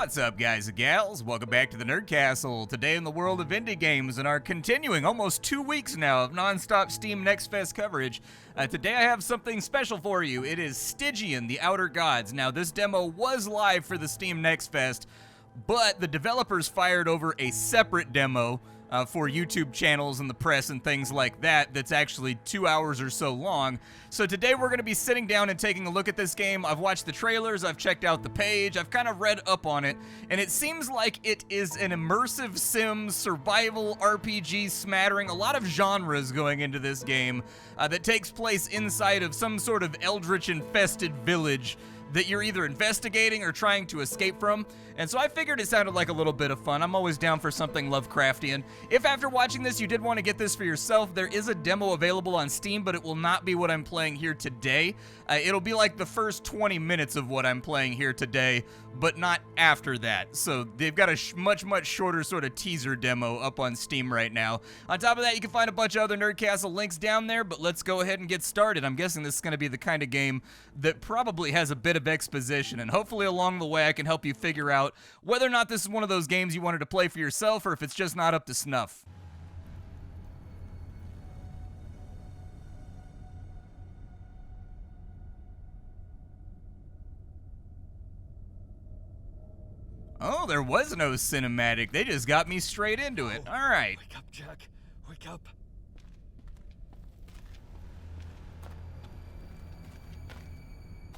What's up, guys and gals? Welcome back to the Nerd Castle. Today in the world of indie games and our continuing almost 2 weeks now of non-stop Steam Next Fest coverage. Today I have something special for you. It is Stygian, the Outer Gods. Now, this demo was live for the Steam Next Fest, but the developers fired over a separate demo for YouTube channels and the press and things like that that's actually 2 hours or so long. So today we're going to be sitting down and taking a look at this game. I've watched the trailers, I've checked out the page, I've kind of read up on it, and it seems like it is an immersive sim, survival, RPG smattering, a lot of genres going into this game that takes place inside of some sort of Eldritch infested village that you're either investigating or trying to escape from. And so I figured it sounded like a little bit of fun. I'm always down for something Lovecraftian. If after watching this you did want to get this for yourself, there is a demo available on Steam, but it will not be what I'm playing here today. It'll be like the first 20 minutes of what I'm playing here today, but not after that. So they've got a much shorter sort of teaser demo up on Steam right now. On top of that, you can find a bunch of other Nerd Castle links down there, but let's go ahead and get started. I'm guessing this is going to be the kind of game that probably has a bit of exposition, and hopefully along the way I can help you figure out whether or not this is one of those games you wanted to play for yourself or if it's just not up to snuff. Oh, there was no cinematic. They just got me straight into it. All right. Wake up, Jack. Wake up.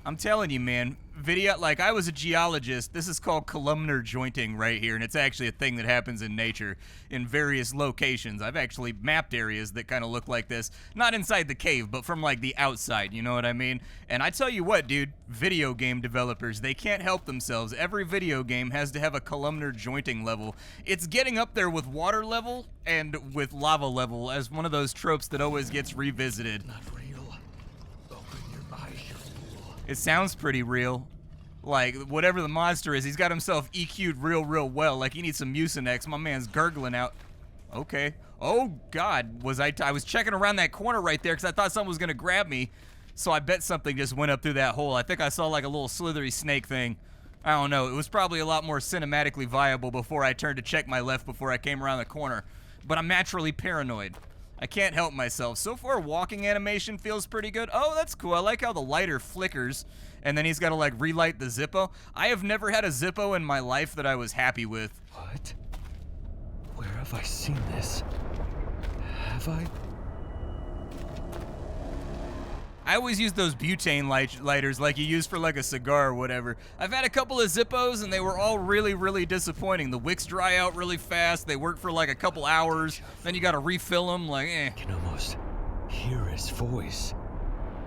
I'm telling you, man, video, like I was a geologist, this is called columnar jointing right here, and it's actually a thing that happens in nature in various locations. I've actually mapped areas that kind of look like this, not inside the cave, but from like the outside, you know what I mean? And I tell you what, dude, video game developers, they can't help themselves. Every video game has to have a columnar jointing level. It's getting up there with water level and with lava level as one of those tropes that always gets revisited. Not real. Open your eyes, you fool. It sounds pretty real. Like, whatever the monster is, he's got himself EQ'd real well. Like, he needs some Mucinex. My man's gurgling out. Okay. Oh, God. I was checking around that corner right there because I thought someone was going to grab me. So I bet something just went up through that hole. I think I saw, like, a little slithery snake thing. I don't know. It was probably a lot more cinematically viable before I turned to check my left before I came around the corner. But I'm naturally paranoid. I can't help myself. So far, walking animation feels pretty good. Oh, that's cool. I like how the lighter flickers, and then he's got to, like, relight the Zippo. I have never had a Zippo in my life that I was happy with. What? Where have I seen this? Have I? I always use those butane lighters like you use for like a cigar or whatever. I've had a couple of Zippos and they were all really disappointing. The wicks dry out really fast. They work for like a couple hours. Then you gotta refill them, like eh. I can almost hear his voice.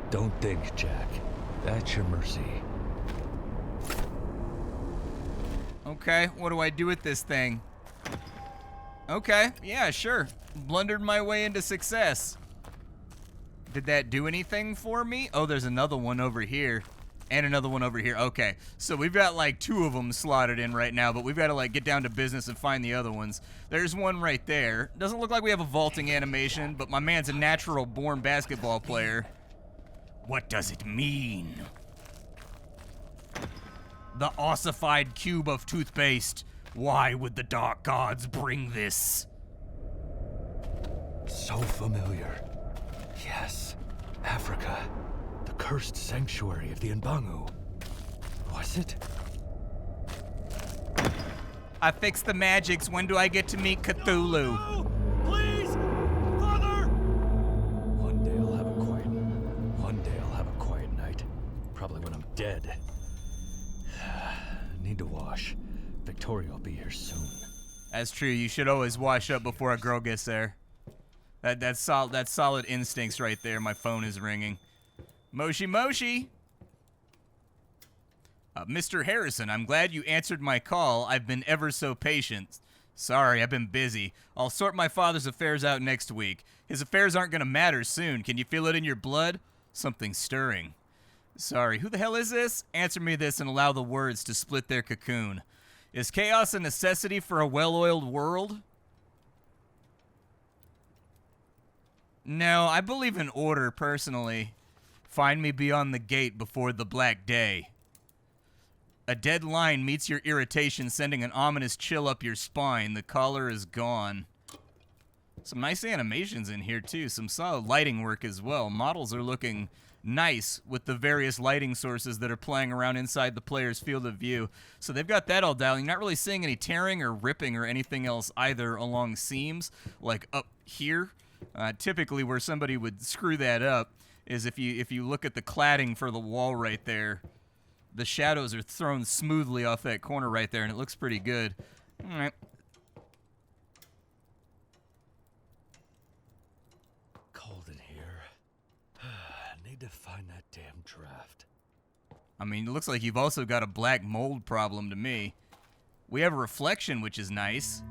Don't think, Jack. That's your mercy. Okay, what do I do with this thing? Okay, yeah, sure. Blundered my way into success. Did that do anything for me? Oh, there's another one over here. And another one over here. Okay, so we've got like 2 of them slotted in right now, but we've got to like get down to business and find the other ones. There's one right there. Doesn't look like we have a vaulting animation, but my man's a natural born basketball player. What does it mean? The ossified cube of toothpaste. Why would the dark gods bring this? So familiar. Yes, Africa. The cursed sanctuary of the Mbangu. Was it? I fixed the magics. When do I get to meet Cthulhu? No! Please! Father! One day I'll have a quiet night. Probably when I'm dead. Need to wash. Victoria will be here soon. That's true. You should always wash up before a girl gets there. That's solid instincts right there. My phone is ringing. Moshi. Mr. Harrison, I'm glad you answered my call. I've been ever so patient. Sorry, I've been busy. I'll sort my father's affairs out next week. His affairs aren't gonna matter soon. Can you feel it in your blood? Something stirring. Sorry, who the hell is this? Answer me this and allow the words to split their cocoon. Is chaos a necessity for a well-oiled world? No, I believe in order, personally. Find me beyond the gate before the black day. A dead line meets your irritation, sending an ominous chill up your spine. The collar is gone. Some nice animations in here, too. Some solid lighting work as well. Models are looking nice with the various lighting sources that are playing around inside the player's field of view. So they've got that all dialed. You're not really seeing any tearing or ripping or anything else either along seams, like up here. Typically where somebody would screw that up is if you look at the cladding for the wall right there. The shadows are thrown smoothly off that corner right there, and it looks pretty good. All right. Cold in here. I need to find that damn draft. I mean, it looks like you've also got a black mold problem to me. We have a reflection, which is nice.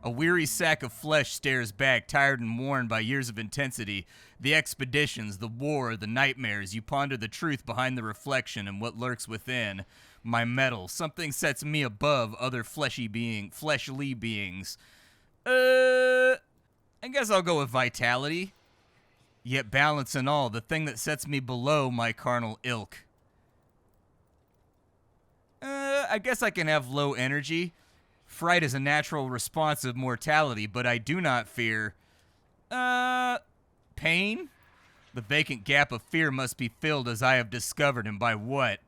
A weary sack of flesh stares back, tired and worn by years of intensity. The expeditions, the war, the nightmares. You ponder the truth behind the reflection and what lurks within. My metal. Something sets me above other fleshly beings. I guess I'll go with vitality. Yet balance and all, the thing that sets me below my carnal ilk. I guess I can have low energy. Fright is a natural response of mortality, but I do not fear, pain? The vacant gap of fear must be filled as I have discovered, and by what?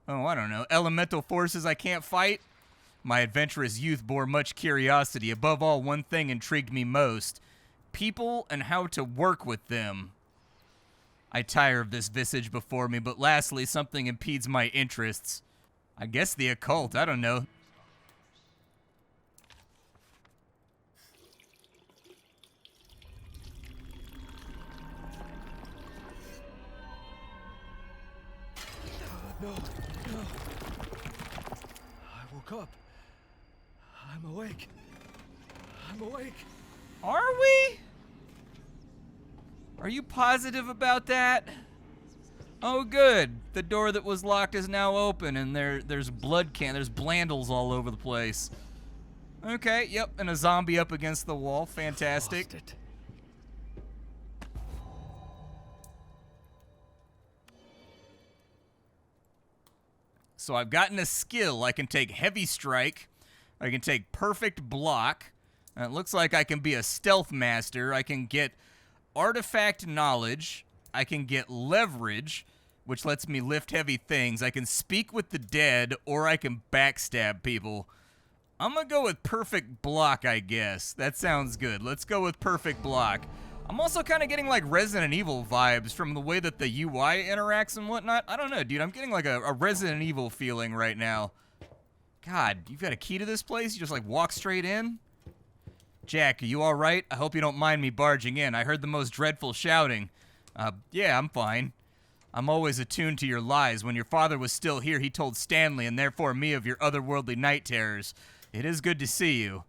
Oh, I don't know. Elemental forces I can't fight? My adventurous youth bore much curiosity. Above all, one thing intrigued me most. People and how to work with them. I tire of this visage before me, but lastly, something impedes my interests. I guess the occult, I don't know. No. I woke up. I'm awake. Are we? Are you positive about that? Oh, good. The door that was locked is now open, and there's there's blandles all over the place. Okay, yep, and a zombie up against the wall. Fantastic. Lost it. So I've gotten a skill. I can take Heavy Strike. I can take Perfect Block. It looks like I can be a Stealth Master. I can get Artifact Knowledge. I can get Leverage, which lets me lift heavy things. I can Speak with the Dead, or I can backstab people. I'm going to go with Perfect Block, I guess. That sounds good. Let's go with Perfect Block. I'm also kind of getting like Resident Evil vibes from the way that the UI interacts and whatnot. I don't know, dude. I'm getting like a Resident Evil feeling right now. God, you've got a key to this place? You just like walk straight in? Jack, are you all right? I hope you don't mind me barging in. I heard the most dreadful shouting. Yeah, I'm fine. I'm always attuned to your lies. When your father was still here, he told Stanley and therefore me of your otherworldly night terrors. It is good to see you.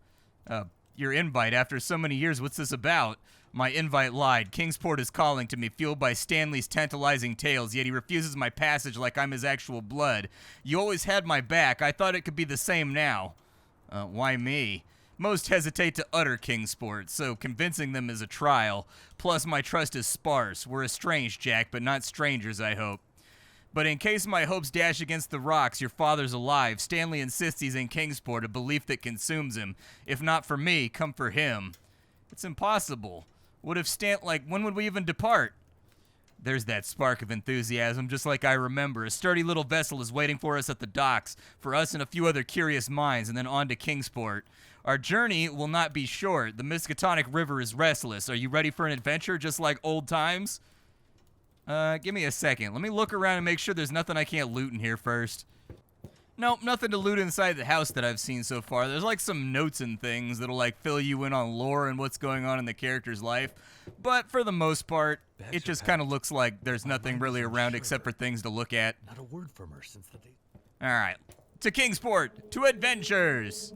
Your invite after so many years, what's this about? My invite lied. Kingsport is calling to me, fueled by Stanley's tantalizing tales, yet he refuses my passage like I'm his actual blood. You always had my back. I thought it could be the same now. Why me? Most hesitate to utter Kingsport, so convincing them is a trial. Plus, my trust is sparse. We're estranged, Jack, but not strangers, I hope. But in case my hopes dash against the rocks, your father's alive. Stanley insists he's in Kingsport, a belief that consumes him. If not for me, come for him. It's impossible. What if when would we even depart? There's that spark of enthusiasm, just like I remember. A sturdy little vessel is waiting for us at the docks, for us and a few other curious minds, and then on to Kingsport. Our journey will not be short. The Miskatonic River is restless. Are you ready for an adventure, just like old times? Give me a second. Let me look around and make sure there's nothing I can't loot in here first. Nope, nothing to loot inside the house that I've seen so far. There's like some notes and things that'll like fill you in on lore and what's going on in the character's life. But for the most part, it just kind of looks like there's nothing really around except for things to look at. Not a word from her since the day. All right, to Kingsport, to adventures.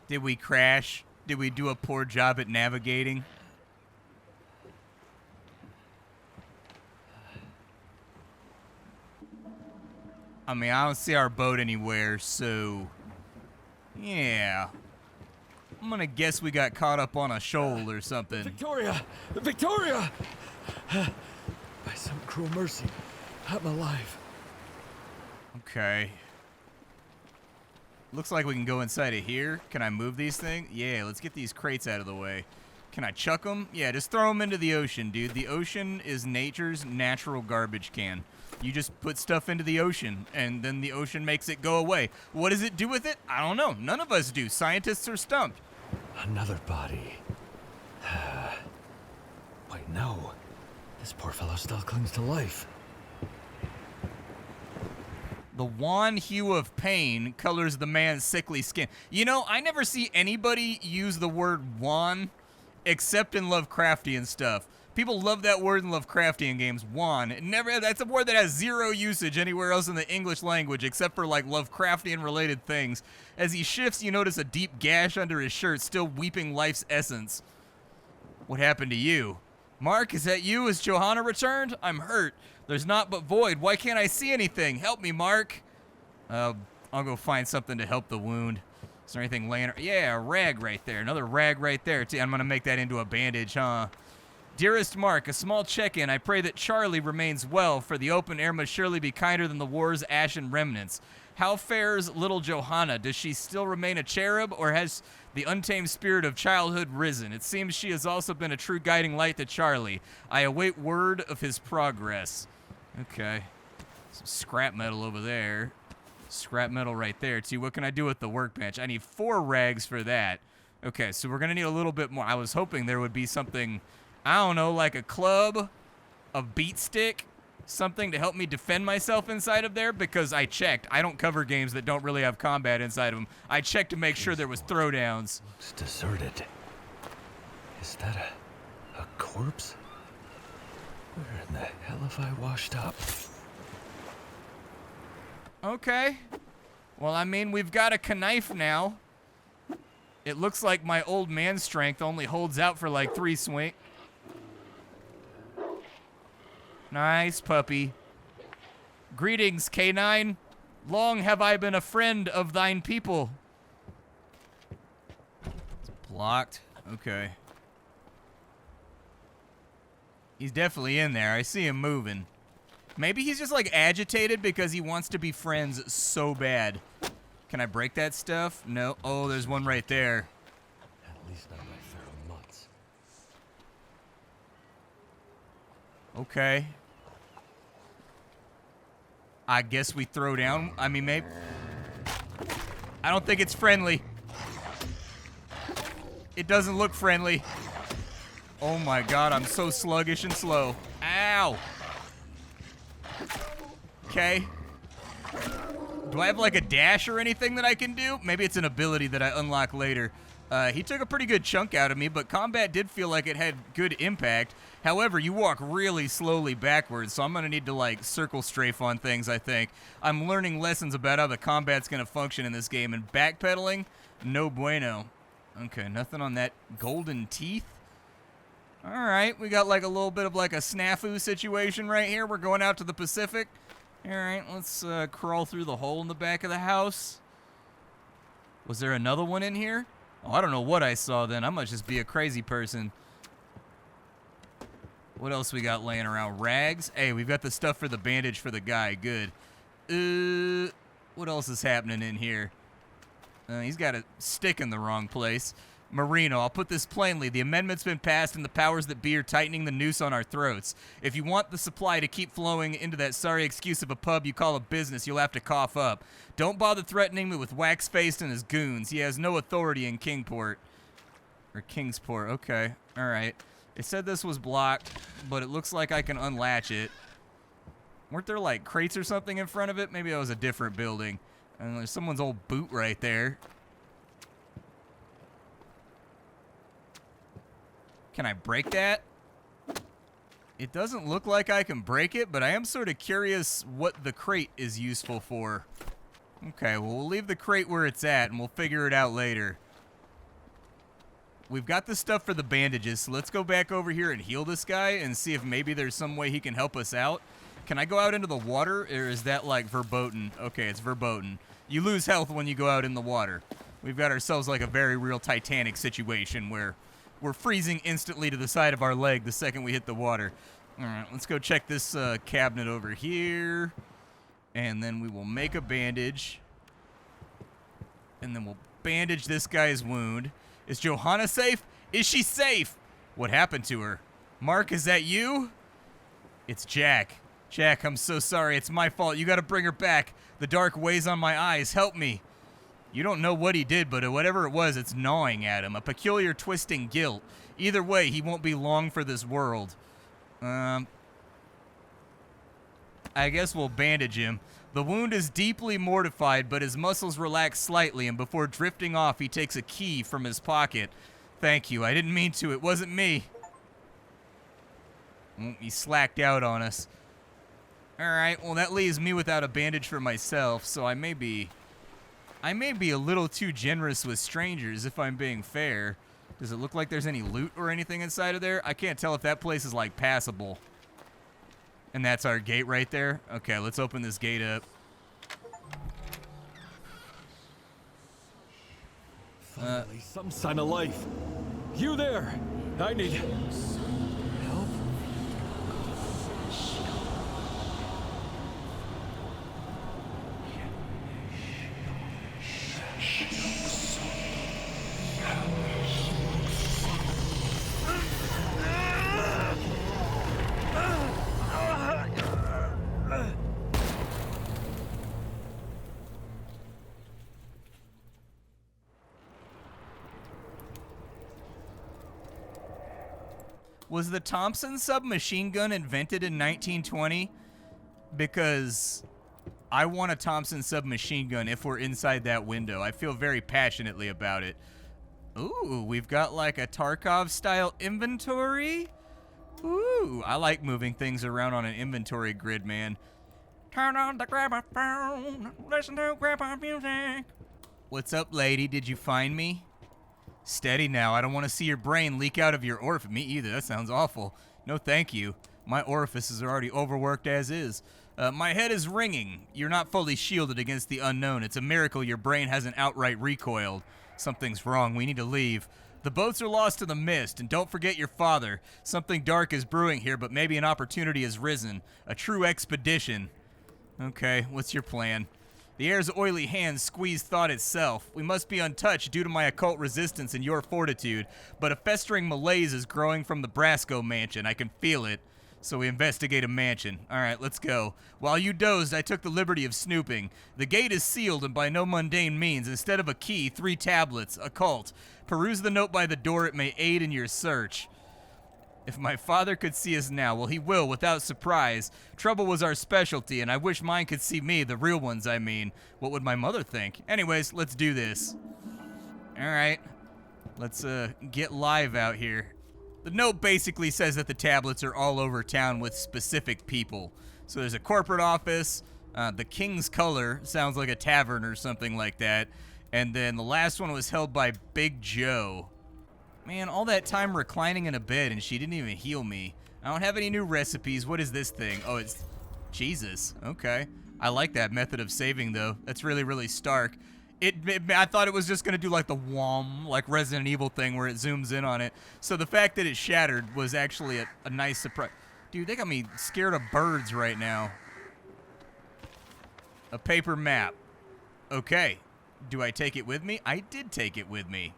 Did we crash? Did we do a poor job at navigating? I mean, I don't see our boat anywhere, so... yeah. I'm gonna guess we got caught up on a shoal or something. Victoria! Victoria! By some cruel mercy, I'm alive. Okay. Looks like we can go inside of here. Can I move these things? Yeah, let's get these crates out of the way. Can I chuck them? Yeah, just throw them into the ocean, dude. The ocean is nature's natural garbage can. You just put stuff into the ocean, and then the ocean makes it go away. What does it do with it? I don't know. None of us do. Scientists are stumped. Another body. Wait, no. This poor fellow still clings to life. The wan hue of pain colors the man's sickly skin. You know, I never see anybody use the word wan except in Lovecraftian stuff. People love that word in Lovecraftian games, wan. That's a word that has zero usage anywhere else in the English language except for like Lovecraftian related things. As he shifts, you notice a deep gash under his shirt, still weeping life's essence. What happened to you? Mark, is that you? Has Johanna returned? I'm hurt. There's naught but void. Why can't I see anything? Help me, Mark. I'll go find something to help the wound. Is there anything laying around? Yeah, a rag right there. Another rag right there. I'm going to make that into a bandage, huh? Dearest Mark, a small check-in. I pray that Charlie remains well, for the open air must surely be kinder than the war's ashen remnants. How fares little Johanna? Does she still remain a cherub, or has the untamed spirit of childhood risen? It seems she has also been a true guiding light to Charlie. I await word of his progress. Okay. Some scrap metal over there. Scrap metal right there, too. What can I do with the workbench? I need 4 rags for that. Okay, so we're going to need a little bit more. I was hoping there would be something, I don't know, like a club, a beat stick, something to help me defend myself inside of there, because I checked. I don't cover games that don't really have combat inside of them. I checked to make sure there was throwdowns. Looks deserted. Is that a corpse? Where in the hell have I washed up? Okay. Well, I mean, we've got a knife now. It looks like my old man strength only holds out for like 3 swings. Nice puppy. Greetings, K9. Long have I been a friend of thine people. It's blocked. Okay. He's definitely in there. I see him moving. Maybe he's just like agitated because he wants to be friends so bad. Can I break that stuff? No. Oh, there's one right there. At least not my feral mutts. Okay. I guess we throw down. I mean, maybe. I don't think it's friendly. It doesn't look friendly. Oh my god, I'm so sluggish and slow. Ow. Okay. Do I have like a dash or anything that I can do? Maybe it's an ability that I unlock later. He took a pretty good chunk out of me, but combat did feel like it had good impact. However, you walk really slowly backwards, so I'm going to need to, like, circle strafe on things, I think. I'm learning lessons about how the combat's going to function in this game, and backpedaling, no bueno. Okay, nothing on that golden teeth. All right, we got, like, a little bit of, like, a snafu situation right here. We're going out to the Pacific. All right, let's crawl through the hole in the back of the house. Was there another one in here? Oh, I don't know what I saw then. I must just be a crazy person. What else we got laying around? Rags? Hey, we've got the stuff for the bandage for the guy. Good. What else is happening in here? He's got a stick in the wrong place. Marino, I'll put this plainly. The amendment's been passed and the powers that be are tightening the noose on our throats. If you want the supply to keep flowing into that sorry excuse of a pub you call a business, you'll have to cough up. Don't bother threatening me with Wax-Faced and his goons. He has no authority in Kingport. Or Kingsport, okay. All right. It said this was blocked, but it looks like I can unlatch it. Weren't there like crates or something in front of it? Maybe that was a different building. And there's someone's old boot right there. Can I break that? It doesn't look like I can break it, but I am sort of curious what the crate is useful for. Okay, well, we'll leave the crate where it's at, and we'll figure it out later. we've got the stuff for the bandages, so let's go back over here and heal this guy and see if maybe there's some way he can help us out. Can I go out into the water, or is that like verboten? Okay, it's verboten. You lose health when you go out in the water. We've got ourselves like a very real Titanic situation where we're freezing instantly to the side of our leg the second we hit the water. All right, let's go check this cabinet over here. And then we will make a bandage. And then we'll bandage this guy's wound. Is Johanna safe? Is she safe? What happened to her? Mark, is that you? It's Jack. Jack, I'm so sorry. It's my fault. You got to bring her back. The dark weighs on my eyes. Help me. You don't know what he did, but whatever it was, it's gnawing at him. A peculiar twisting guilt. Either way, he won't be long for this world. I guess we'll bandage him. The wound is deeply mortified, but his muscles relax slightly, and before drifting off, he takes a key from his pocket. Thank you. I didn't mean to. It wasn't me. He slacked out on us. Alright, well that leaves me without a bandage for myself, so I may be a little too generous with strangers if I'm being fair. Does it look like there's any loot or anything inside of there? I can't tell if that place is like passable. And that's our gate right there? Okay, let's open this gate up. Finally, some sign of life. You there! I need help. Was the Thompson submachine gun invented in 1920? Because I want a Thompson submachine gun if we're inside that window. I feel very passionately about it. Ooh, we've got like a Tarkov-style inventory. Ooh, I like moving things around on an inventory grid, man. Turn on the gramophone, listen to grandpa music. What's up, lady? Did you find me? Steady now. I don't want to see your brain leak out of your orifice. Me either. That sounds awful. No, thank you. My orifices are already overworked as is. My head is ringing. You're not fully shielded against the unknown. It's a miracle your brain hasn't outright recoiled. Something's wrong. We need to leave. The boats are lost to the mist, and don't forget your father. Something dark is brewing here, but maybe an opportunity has risen. A true expedition. Okay, what's your plan? The air's oily hands squeeze thought itself. We must be untouched due to my occult resistance and your fortitude, but a festering malaise is growing from the Brasco mansion. I can feel it. So we investigate a mansion. All right, let's go. While you dozed, I took the liberty of snooping. The gate is sealed and by no mundane means. Instead of a key, 3 tablets, occult. Peruse the note by the door. It may aid in your search. If my father could see us now, well, he will, without surprise. Trouble was our specialty, and I wish mine could see me, the real ones, I mean. What would my mother think? Anyways, let's do this. All right. Let's get live out here. The note basically says that the tablets are all over town with specific people. So there's a corporate office. The King's Color sounds like a tavern or something like that. And then the last one was held by Big Joe. Man, all that time reclining in a bed and she didn't even heal me. I don't have any new recipes. What is this thing? Oh, it's Jesus. Okay. I like that method of saving, though. That's really, really stark. I thought it was just going to do like the whom, like Resident Evil thing where it zooms in on it. So the fact that it shattered was actually a nice surprise. Dude, they got me scared of birds right now. A paper map. Okay. Do I take it with me? I did take it with me.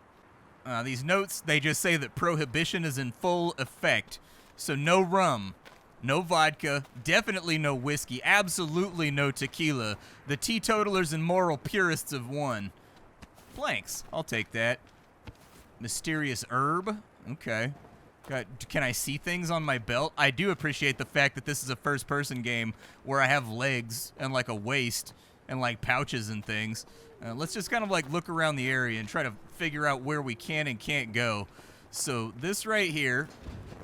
These notes, they just say that prohibition is in full effect. So no rum, no vodka, definitely no whiskey, absolutely no tequila. The teetotalers and moral purists have won. Blanks, I'll take that. Mysterious herb, okay. Can I see things on my belt? I do appreciate the fact that this is a first-person game where I have legs and like a waist and like pouches and things. Let's just kind of like look around the area and try to figure out where we can and can't go. So this right here,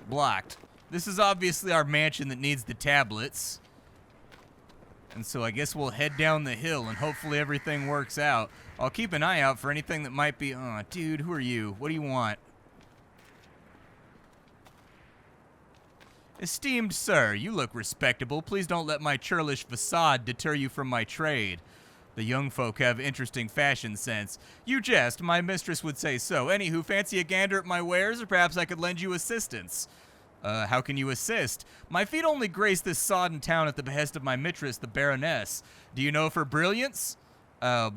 blocked. This is obviously our mansion that needs the tablets. And so I guess we'll head down the hill and hopefully everything works out. I'll keep an eye out for anything that might be, oh, dude, who are you? What do you want? Esteemed sir, you look respectable. Please don't let my churlish facade deter you from my trade. The young folk have interesting fashion sense. You jest, my mistress would say so. Anywho, fancy a gander at my wares, or perhaps I could lend you assistance. How can you assist? My feet only grace this sodden town at the behest of my mistress, the Baroness. Do you know of her brilliance? Tell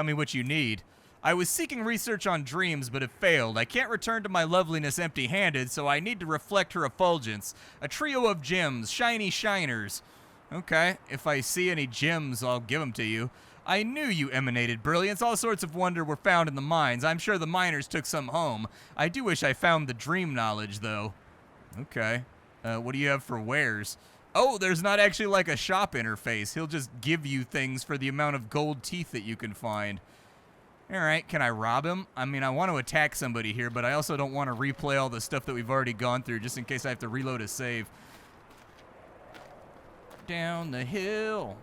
me what you need. I was seeking research on dreams, but have failed. I can't return to my loveliness empty-handed, so I need to reflect her effulgence. A trio of gems, shiny shiners. Okay, if I see any gems, I'll give them to you. I knew you emanated brilliance. All sorts of wonder were found in the mines. I'm sure the miners took some home. I do wish I found the dream knowledge, though. Okay. What do you have for wares? Oh, there's not actually like a shop interface. He'll just give you things for the amount of gold teeth that you can find. All right, can I rob him? I mean, I want to attack somebody here, but I also don't want to replay all the stuff that we've already gone through just in case I have to reload a save. Down the hill.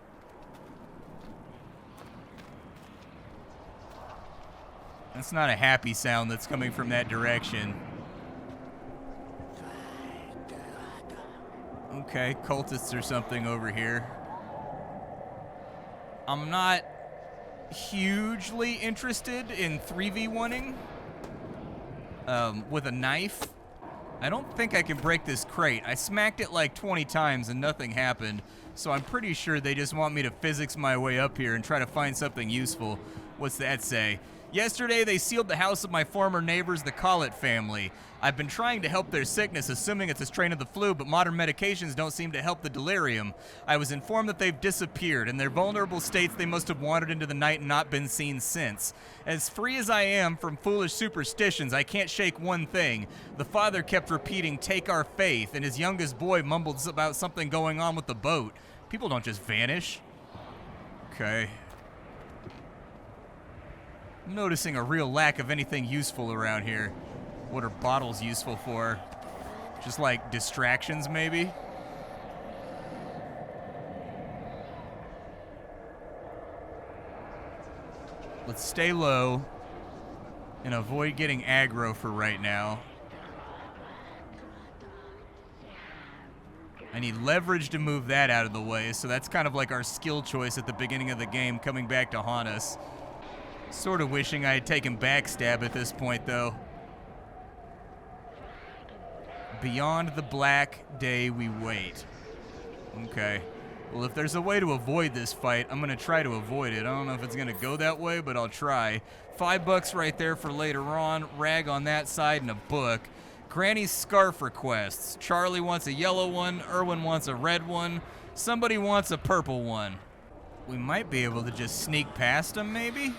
That's not a happy sound that's coming from that direction. Okay, cultists or something over here. I'm not hugely interested in 3v1ing with a knife. I don't think I can break this crate. I smacked it like 20 times and nothing happened, so I'm pretty sure they just want me to physics my way up here and try to find something useful. What's that say? Yesterday, they sealed the house of my former neighbors, the Collett family. I've been trying to help their sickness, assuming it's a strain of the flu, but modern medications don't seem to help the delirium. I was informed that they've disappeared. In their vulnerable states, they must have wandered into the night and not been seen since. As free as I am from foolish superstitions, I can't shake one thing. The father kept repeating, "Take our faith," and his youngest boy mumbled about something going on with the boat. People don't just vanish. Okay. I'm noticing a real lack of anything useful around here. What are bottles useful for? Just like distractions, maybe? Let's stay low and avoid getting aggro for right now. I need leverage to move that out of the way, so that's kind of like our skill choice at the beginning of the game coming back to haunt us. Sort of wishing I had taken backstab at this point, though. Beyond the black day we wait. Okay. Well, if there's a way to avoid this fight, I'm going to try to avoid it. I don't know if it's going to go that way, but I'll try. $5 right there for later on. Rag on that side and a book. Granny's scarf requests. Charlie wants a yellow one. Erwin wants a red one. Somebody wants a purple one. We might be able to just sneak past them, maybe?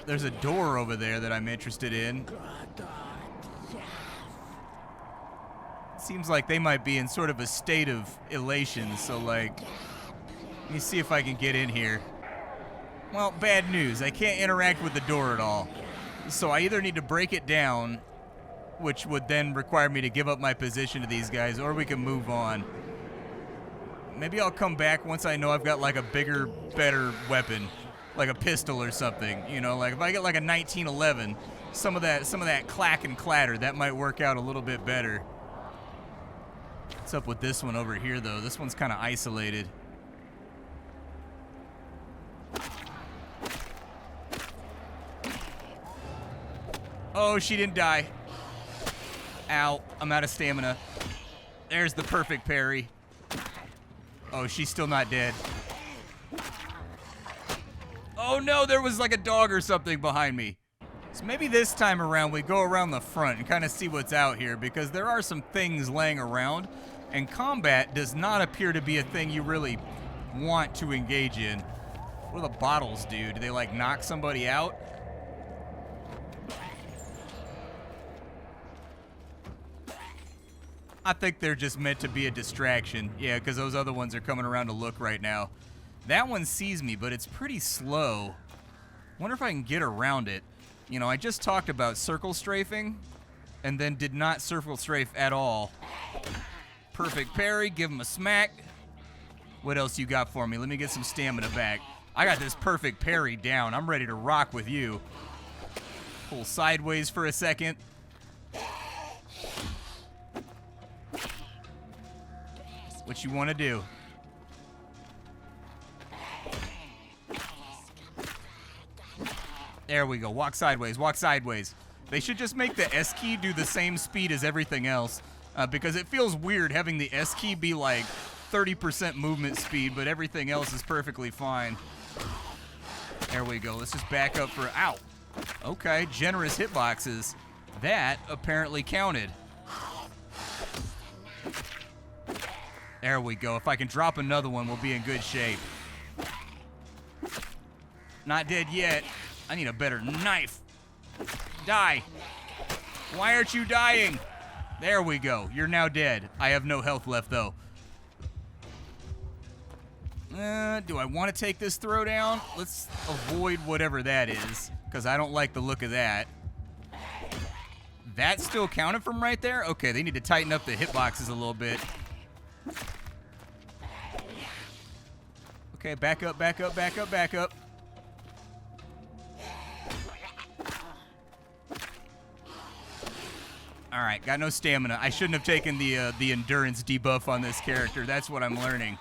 There's a door over there that I'm interested in. Seems like they might be in sort of a state of elation, so like, let me see if I can get in here. Well, bad news. I can't interact with the door at all. So I either need to break it down, which would then require me to give up my position to these guys, or we can move on. Maybe I'll come back once I know I've got like a bigger, better weapon. Like a pistol or something, you know, like if I get like a 1911, some of that clack and clatter, that might work out a little bit better. What's up with this one over here, though? This one's kind of isolated. Oh, she didn't die. Ow, I'm out of stamina. There's the perfect parry. Oh, she's still not dead. Oh no, there was like a dog or something behind me. So maybe this time around we go around the front and kind of see what's out here, because there are some things laying around, and combat does not appear to be a thing you really want to engage in. What do the bottles do? Do they like knock somebody out? I think they're just meant to be a distraction. Yeah, because those other ones are coming around to look right now. That one sees me, but it's pretty slow. Wonder if I can get around it. You know, I just talked about circle strafing, and then did not circle strafe at all. Perfect parry, give him a smack. What else you got for me? Let me get some stamina back. I got this perfect parry down. I'm ready to rock with you. Pull sideways for a second. What you want to do? There we go. Walk sideways. Walk sideways. They should just make the S key do the same speed as everything else, because it feels weird having the S key be like 30% movement speed, but everything else is perfectly fine. There we go. Let's just back up for... Ow. Okay, generous hitboxes. That apparently counted. There we go. If I can drop another one, we'll be in good shape. Not dead yet. I need a better knife. Die. Why aren't you dying? There we go. You're now dead. I have no health left, though. Do I want to take this throwdown? Let's avoid whatever that is, because I don't like the look of that. That still counted from right there? Okay, they need to tighten up the hitboxes a little bit. Okay, back up, back up, back up, back up. All right, got no stamina. I shouldn't have taken the endurance debuff on this character. That's what I'm learning.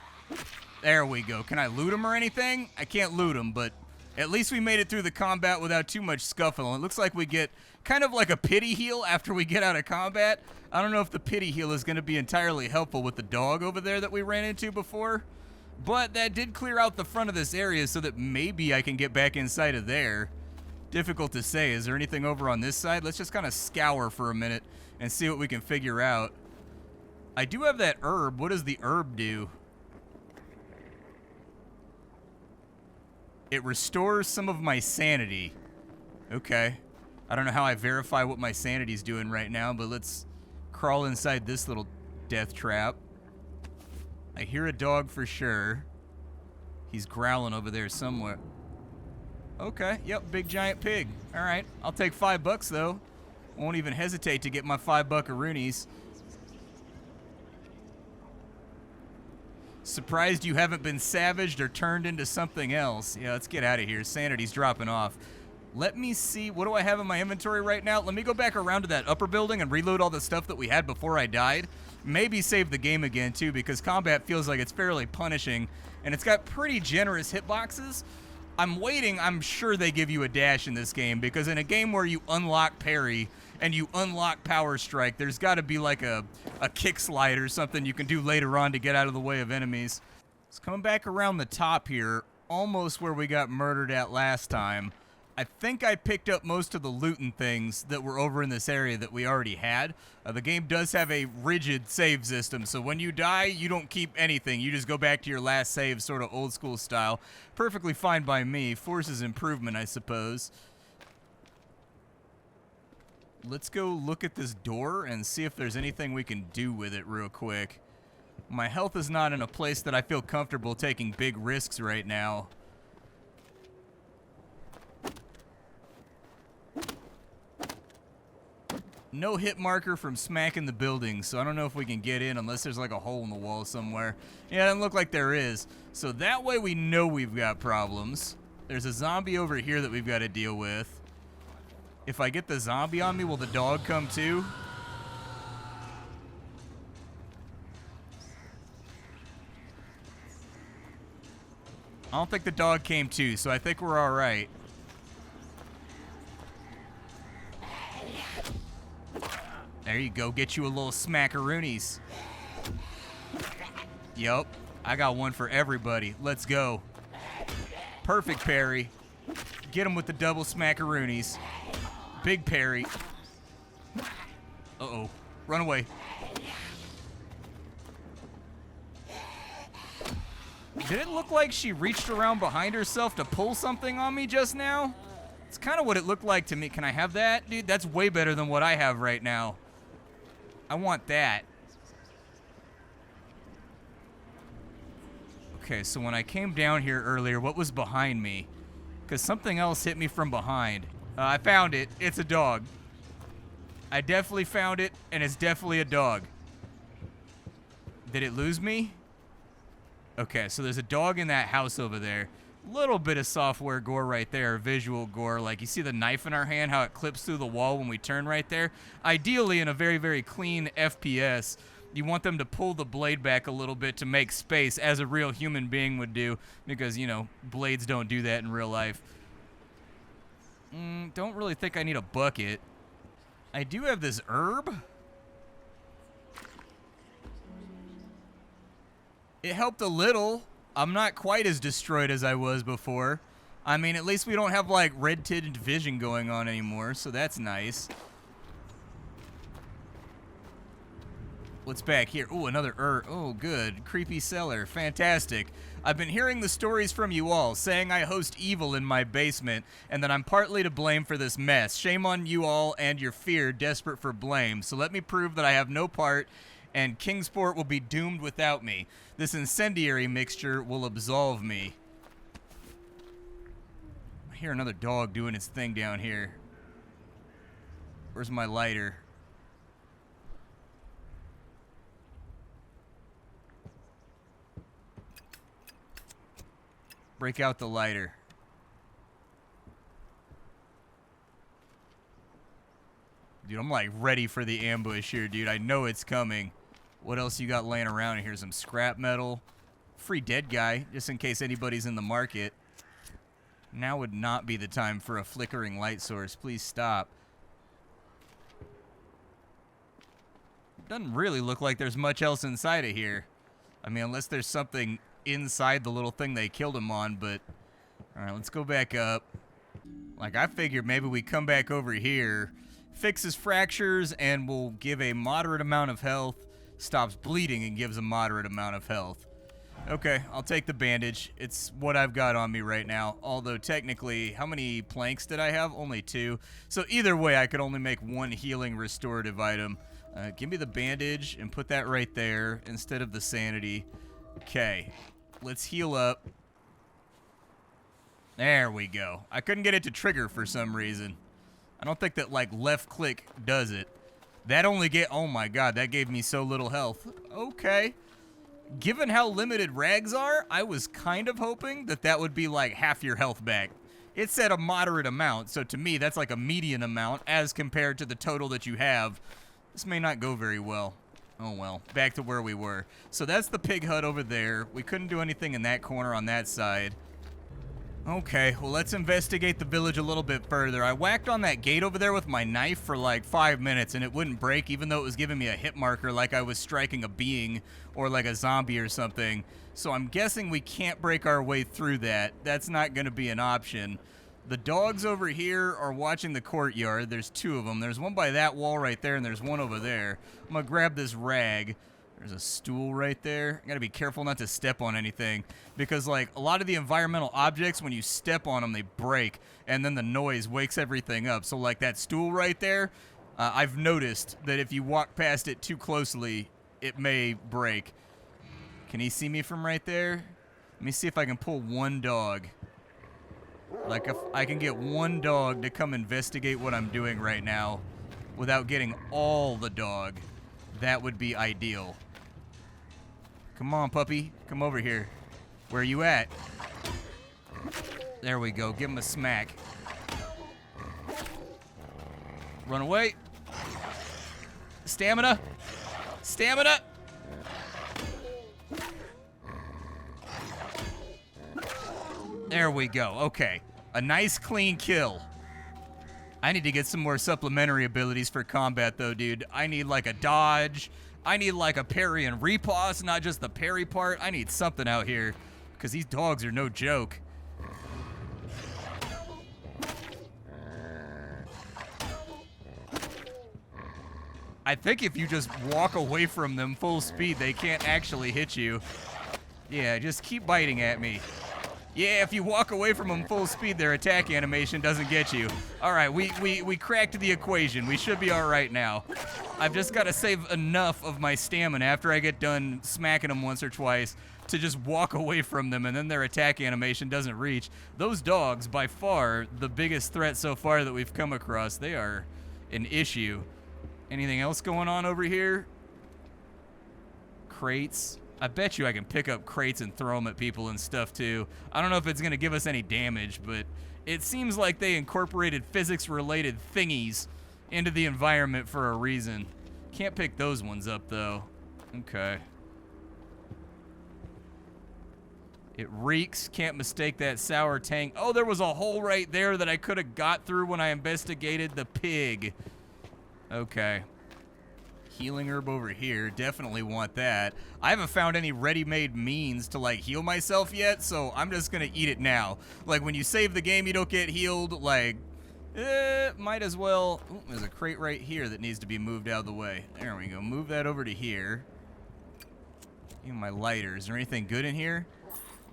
There we go. Can I loot him or anything? I can't loot him, but at least we made it through the combat without too much scuffle. It looks like we get kind of like a pity heal after we get out of combat. I don't know if the pity heal is going to be entirely helpful with the dog over there that we ran into before, but that did clear out the front of this area so that maybe I can get back inside of there. Difficult to say. Is there anything over on this side? Let's just kind of scour for a minute and see what we can figure out. I do have that herb. What does the herb do? It restores some of my sanity. Okay. I don't know how I verify what my sanity's doing right now, but let's crawl inside this little death trap. I hear a dog for sure. He's growling over there somewhere. Okay, yep, big giant pig. All right, I'll take $5 though. Won't even hesitate to get my $5-buckaroonies. Surprised you haven't been savaged or turned into something else. Yeah, let's get out of here. Sanity's dropping off. Let me see. What do I have in my inventory right now? Let me go back around to that upper building and reload all the stuff that we had before I died. Maybe save the game again, too, because combat feels like it's fairly punishing, and it's got pretty generous hitboxes. I'm waiting. I'm sure they give you a dash in this game, because in a game where you unlock parry and you unlock power strike, there's got to be like a kick slide or something you can do later on to get out of the way of enemies. It's coming back around the top here, almost where we got murdered at last time. I think I picked up most of the loot and things that were over in this area that we already had. The game does have a rigid save system, so when you die, you don't keep anything. You just go back to your last save, sort of old school style. Perfectly fine by me. Forces improvement, I suppose. Let's go look at this door and see if there's anything we can do with it real quick. My health is not in a place that I feel comfortable taking big risks right now. No hit marker from smacking the building, so I don't know if we can get in unless there's like a hole in the wall somewhere. Yeah, it doesn't look like there is. So that way we know we've got problems. There's a zombie over here that we've got to deal with. If I get the zombie on me, will the dog come too? I don't think the dog came too, so I think we're all right. There you go. Get you a little smackaroonies. Yup. I got one for everybody. Let's go. Perfect parry. Get him with the double smackaroonies. Big parry. Uh-oh. Run away. Did it look like she reached around behind herself to pull something on me just now? It's kind of what it looked like to me. Can I have that? Dude, that's way better than what I have right now. I want that. Okay, so when I came down here earlier, what was behind me? Because something else hit me from behind. I found it. It's a dog. I definitely found it, and it's definitely a dog. Did it lose me? Okay, so there's a dog in that house over there. Little bit of software gore right there, visual gore. Like, you see the knife in our hand, how it clips through the wall when we turn right there? Ideally, in a very, very clean FPS, You want them to pull the blade back a little bit to make space, as a real human being would do, because, you know, blades don't do that in real life. Don't really think I need a bucket. I do have this herb. It helped a little. I'm not quite as destroyed as I was before. I mean, at least we don't have, like, red-tinted vision going on anymore, so that's nice. What's back here? Ooh, another herb. Oh, good. Creepy cellar. Fantastic. I've been hearing the stories from you all, saying I host evil in my basement, and that I'm partly to blame for this mess. Shame on you all and your fear, desperate for blame. So let me prove that I have no part, and Kingsport will be doomed without me. This incendiary mixture will absolve me. I hear another dog doing its thing down here. Where's my lighter? Break out the lighter. Dude, I'm like ready for the ambush here, dude. I know it's coming. What else you got laying around here? Some scrap metal. Free dead guy, just in case anybody's in the market. Now would not be the time for a flickering light source. Please stop. Doesn't really look like there's much else inside of here. I mean, unless there's something inside the little thing they killed him on, but all right, let's go back up. Like, I figured maybe we come back over here, fix his fractures, and we'll give a moderate amount of health, stops bleeding and gives a moderate amount of health. Okay, I'll take the bandage. It's what I've got on me right now, although technically, how many planks did I have? Only 2. So either way, I could only make 1 healing restorative item. Give me the bandage and put that right there instead of the sanity. Okay, let's heal up. There we go. I couldn't get it to trigger for some reason. I don't think that, like, left click does it. That only oh my god, that gave me so little health. Okay. Given how limited rags are, I was kind of hoping that that would be like half your health back. It said a moderate amount, so to me that's like a median amount as compared to the total that you have. This may not go very well. Oh well, back to where we were. So that's the pig hut over there. We couldn't do anything in that corner on that side. Okay, well, let's investigate the village a little bit further. I whacked on that gate over there with my knife for like 5 minutes and it wouldn't break, even though it was giving me a hit marker like I was striking a being or like a zombie or something. So I'm guessing we can't break our way through that. That's not going to be an option. The dogs over here are watching the courtyard. There's 2 of them. There's one by that wall right there and there's one over there. I'm going to grab this rag. There's a stool right there. I gotta be careful not to step on anything because, like, a lot of the environmental objects, when you step on them, they break, and then the noise wakes everything up. So, like, that stool right there, I've noticed that if you walk past it too closely, it may break. Can he see me from right there? Let me see if I can pull one dog. Like, if I can get one dog to come investigate what I'm doing right now without getting all the dog, that would be ideal. Come on, puppy. Come over here. Where are you at? There we go. Give him a smack. Run away. Stamina. Stamina. There we go. Okay. A nice, clean kill. I need to get some more supplementary abilities for combat, though, dude. I need, like, a dodge. I need, like, a parry and riposte, not just the parry part. I need something out here, because these dogs are no joke. I think if you just walk away from them full speed, they can't actually hit you. Yeah, just keep biting at me. Yeah, if you walk away from them full speed, their attack animation doesn't get you. All right, we cracked the equation. We should be all right now. I've just got to save enough of my stamina after I get done smacking them once or twice to just walk away from them, and then their attack animation doesn't reach. Those dogs, by far, the biggest threat so far that we've come across. They are an issue. Anything else going on over here? Crates. I bet you I can pick up crates and throw them at people and stuff, too. I don't know if it's going to give us any damage, but it seems like they incorporated physics-related thingies into the environment for a reason. Can't pick those ones up, though. Okay. It reeks. Can't mistake that sour tang. Oh, there was a hole right there that I could have got through when I investigated the pig. Okay. Healing herb over here. Definitely want that. I haven't found any ready-made means to, like, heal myself yet, so I'm just gonna eat it now. Like, when you save the game, you don't get healed. Like, might as well. Ooh, there's a crate right here that needs to be moved out of the way. There we go. Move that over to here. Even my lighter. Is there anything good in here?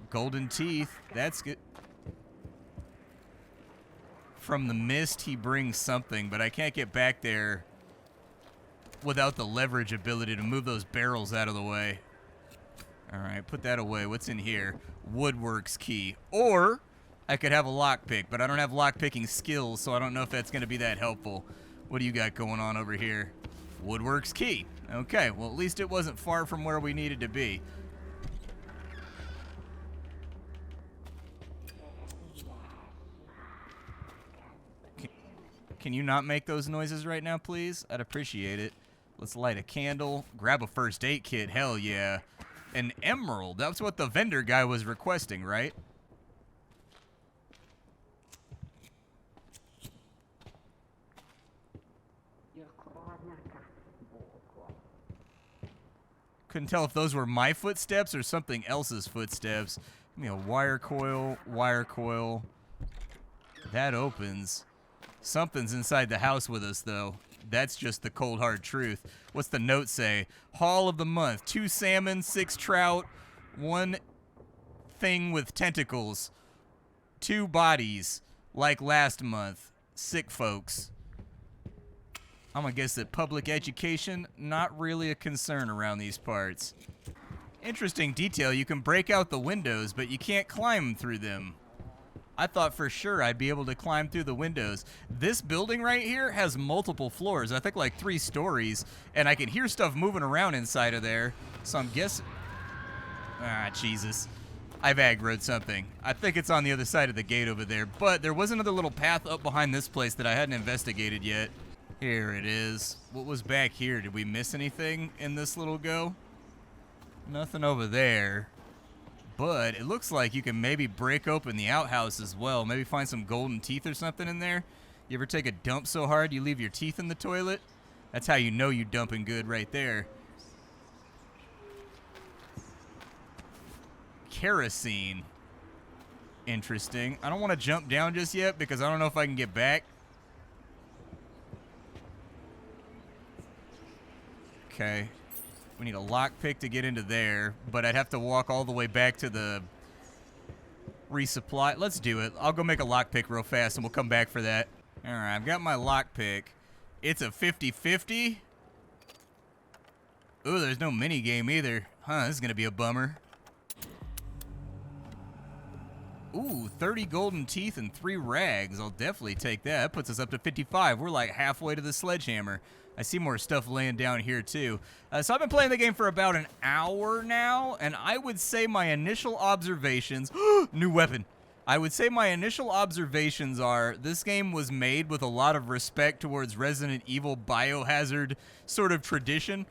Golden teeth. That's good. From the mist, he brings something, but I can't get back there without the leverage ability to move those barrels out of the way. All right, put that away. What's in here? Woodworks key. Or I could have a lockpick, but I don't have lockpicking skills, so I don't know if that's going to be that helpful. What do you got going on over here? Woodworks key. Okay, well, at least it wasn't far from where we needed to be. Can you not make those noises right now, please? I'd appreciate it. Let's light a candle. Grab a first aid kit. Hell yeah. An emerald. That's what the vendor guy was requesting, right? Couldn't tell if those were my footsteps or something else's footsteps. Give me a wire coil. Wire coil. That opens. Something's inside the house with us, though. That's just the cold, hard truth. What's the note say? Haul of the month. 2 salmon, 6 trout, 1 thing with tentacles. 2 bodies, like last month. Sick folks. I'm gonna guess that public education, not really a concern around these parts. Interesting detail. You can break out the windows, but you can't climb through them. I thought for sure I'd be able to climb through the windows. This building right here has multiple floors. I think like 3 stories. And I can hear stuff moving around inside of there. So I'm guessing... Ah, Jesus. I've aggroed something. I think it's on the other side of the gate over there. But there was another little path up behind this place that I hadn't investigated yet. Here it is. What was back here? Did we miss anything in this little go? Nothing over there. But it looks like you can maybe break open the outhouse as well. Maybe find some golden teeth or something in there. You ever take a dump so hard you leave your teeth in the toilet? That's how you know you're dumping good right there. Kerosene. Interesting. I don't want to jump down just yet because I don't know if I can get back. Okay. We need a lockpick to get into there, but I'd have to walk all the way back to the resupply. Let's do it. I'll go make a lockpick real fast, and we'll come back for that. All right, I've got my lockpick. It's a 50-50. Ooh, there's no mini game either. Huh, this is going to be a bummer. Ooh, 30 golden teeth and 3 rags. I'll definitely take that. That puts us up to 55. We're like halfway to the sledgehammer. I see more stuff laying down here, too. So I've been playing the game for about an hour now, and I would say my initial observations... New weapon. I would say my initial observations are this game was made with a lot of respect towards Resident Evil Biohazard sort of tradition.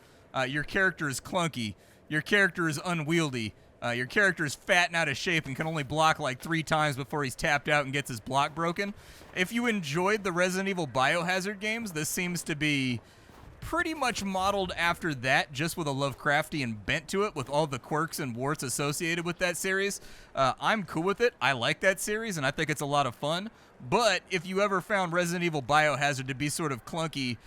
Your character is clunky. Your character is unwieldy. Your character is fat and out of shape and can only block like 3 times before he's tapped out and gets his block broken. If you enjoyed the Resident Evil Biohazard games, this seems to be pretty much modeled after that, just with a Lovecraftian bent to it, with all the quirks and warts associated with that series. I'm cool with it. I like that series, and I think it's a lot of fun. But if you ever found Resident Evil Biohazard to be sort of clunky,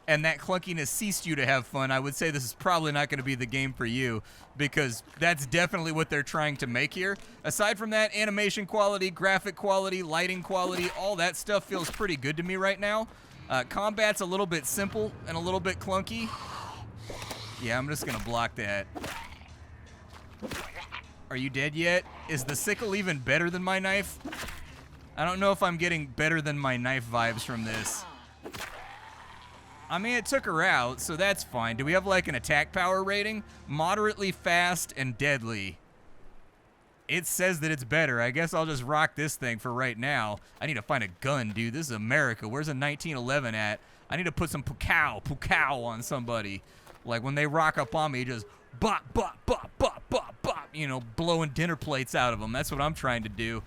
and that clunkiness ceased you to have fun, I would say this is probably not going to be the game for you, because that's definitely what they're trying to make here. Aside from that, animation quality, graphic quality, lighting quality, all that stuff feels pretty good to me right now. Combat's a little bit simple and a little bit clunky. Yeah, I'm just going to block that. Are you dead yet? Is the sickle even better than my knife? I don't know if I'm getting better than my knife vibes from this. I mean, it took her out, so that's fine. Do we have, like, an attack power rating? Moderately fast and deadly. It says that it's better. I guess I'll just rock this thing for right now. I need to find a gun, dude. This is America. Where's a 1911 at? I need to put some pukow on somebody. Like when they rock up on me, just bop, bop, bop, bop, bop, bop, you know, blowing dinner plates out of them. That's what I'm trying to do.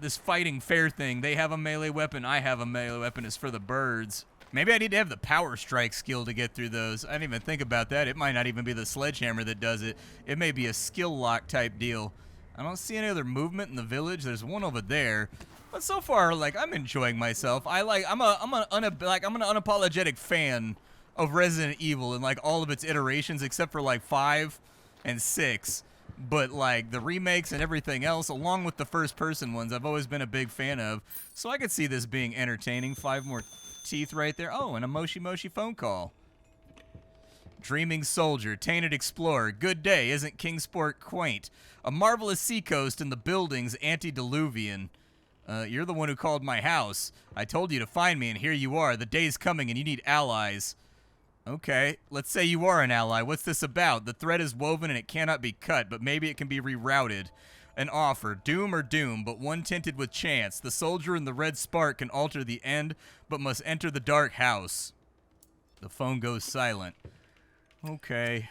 This fighting fair thing, they have a melee weapon, I have a melee weapon, is for the birds. Maybe I need to have the power strike skill to get through those. I didn't even think about that. It might not even be the sledgehammer that does it. It may be a skill lock type deal. I don't see any other movement in the village. There's one over there. But so far, like, I'm enjoying myself. I'm an unapologetic fan of Resident Evil and like all of its iterations except for like 5 and 6. But like the remakes and everything else, along with the first person ones, I've always been a big fan of. So I could see this being entertaining. 5 more teeth right there. Oh, and a Moshi Moshi phone call. Dreaming soldier, tainted explorer, good day, isn't Kingsport quaint? A marvelous seacoast and the buildings antediluvian. You're the one who called my house. I told you to find me, and here you are. The day's coming, and you need allies. Okay, let's say you are an ally. What's this about? The thread is woven, and it cannot be cut, but maybe it can be rerouted. An offer, doom or doom, but one tinted with chance. The soldier in the red spark can alter the end, but must enter the dark house. The phone goes silent. Okay.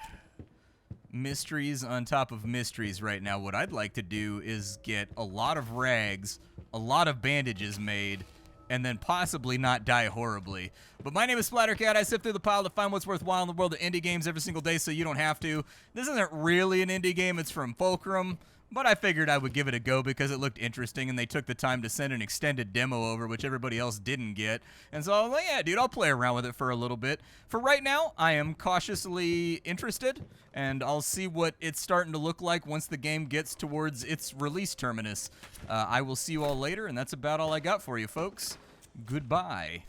Mysteries on top of mysteries right now. What I'd like to do is get a lot of rags, a lot of bandages made, and then possibly not die horribly. But my name is Splattercat. I sift through the pile to find what's worthwhile in the world of indie games every single day so you don't have to. This isn't really an indie game. It's from Fulcrum. But I figured I would give it a go because it looked interesting and they took the time to send an extended demo over, which everybody else didn't get. And so I was like, yeah, dude, I'll play around with it for a little bit. For right now, I am cautiously interested, and I'll see what it's starting to look like once the game gets towards its release terminus. I will see you all later, and that's about all I got for you, folks. Goodbye.